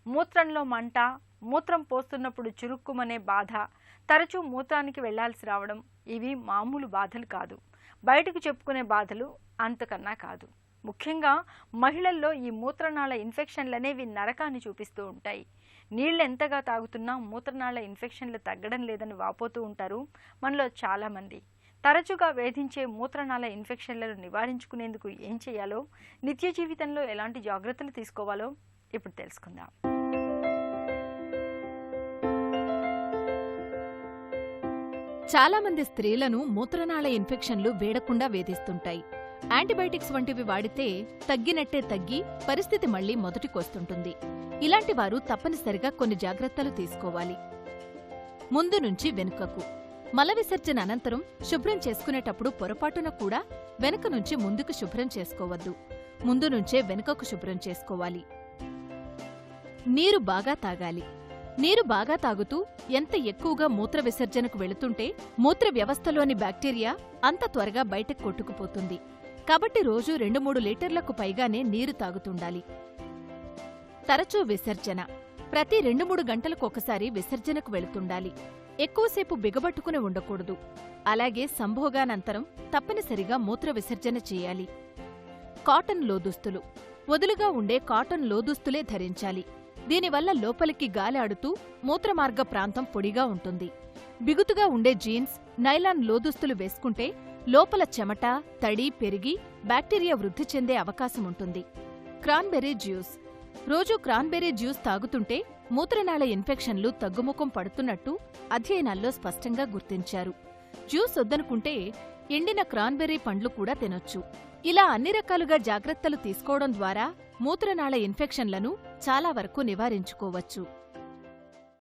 మూత్రంలో మంట, మూత్రం పోస్తున్నప్పుడు చురుక్కుమనే బాధ, తరచూ మూత్రానికి వెళ్లాల్సి రావడం ఇవి మామూలు బాధలు కాదు. బయటకు చెప్పుకునే బాధలు అంతకన్నా కాదు. ముఖ్యంగా మహిళల్లో ఈ మూత్రనాళ ఇన్ఫెక్షన్లనేవి నరకాన్ని చూపిస్తూ ఉంటాయి. నీళ్లు ఎంతగా తాగుతున్నా మూత్రనాళ ఇన్ఫెక్షన్లు తగ్గడం లేదని వాపోతూ ఉంటారు మనలో చాలామంది. తరచుగా వేధించే మూత్రనాళ ఇన్ఫెక్షన్లను నివారించుకునేందుకు ఏం చేయాలో, నిత్య జీవితంలో ఎలాంటి జాగ్రత్తలు తీసుకోవాలో ఇప్పుడు తెలుసుకుందాం. చాలా మంది స్త్రీలను మూత్రనాళ ఇన్ఫెక్షన్లు వేడకుండా వేధిస్తుంటాయి. యాంటీబయాటిక్స్ వంటివి వాడితే తగ్గినట్టే తగ్గి పరిస్థితి మళ్లీ మొదటికొస్తుంటుంది. ఇలాంటి వారు తప్పనిసరిగా కొన్ని జాగ్రత్తలు తీసుకోవాలి. ముందు నుంచి వెనుకకు. మల విసర్జన అనంతరం శుభ్రం చేసుకునేటప్పుడు పొరపాటున కూడా వెనుక నుంచి ముందుకు శుభ్రం చేసుకోవద్దు. ముందు నుంచే వెనుకకు శుభ్రం చేసుకోవాలి. నీరు బాగా తాగాలి. నీరు బాగా తాగుతూ ఎంత ఎక్కువగా మూత్ర విసర్జనకు వెళుతుంటే మూత్ర వ్యవస్థలోని బ్యాక్టీరియా అంత త్వరగా బయటకు కొట్టుకుపోతుంది. కాబట్టి రోజూ 2-3 లీటర్లకు పైగానే నీరు తాగుతుండాలి. తరచూ విసర్జన. ప్రతి 2-3 గంటలకొకసారి విసర్జనకు వెళుతుండాలి. ఎక్కువసేపు బిగబట్టుకుని ఉండకూడదు. అలాగే సంభోగానంతరం తప్పనిసరిగా మూత్ర విసర్జన చేయాలి. కాటన్ లోదుస్తులు. వదులుగా ఉండే కాటన్ లోదుస్తులే ధరించాలి. దీనివల్ల లోపలికి గాలి ఆడుతూ మూత్రమార్గ ప్రాంతం పొడిగా ఉంటుంది. బిగుతుగా ఉండే జీన్స్, నైలాన్ లోదుస్తులు వేసుకుంటే లోపల చెమట, తడి పెరిగి బ్యాక్టీరియా వృద్ధి చెందే అవకాశముంటుంది. Cranberry juice. రోజూ క్రాన్బెర్రీ జ్యూస్ తాగుతుంటే మూత్రనాళ ఇన్ఫెక్షన్లు తగ్గుముఖం పడుతున్నట్టు అధ్యయనాల్లో స్పష్టంగా గుర్తించారు. జ్యూస్ వద్దనుకుంటే ఎండిన క్రాన్బెర్రీ పండ్లు కూడా తినొచ్చు. ఇలా అన్ని రకాలుగా జాగ్రత్తలు తీసుకోవడం ద్వారా మూత్రనాళ ఇన్ఫెక్షన్లను చాలా వరకు నివారించుకోవచ్చు.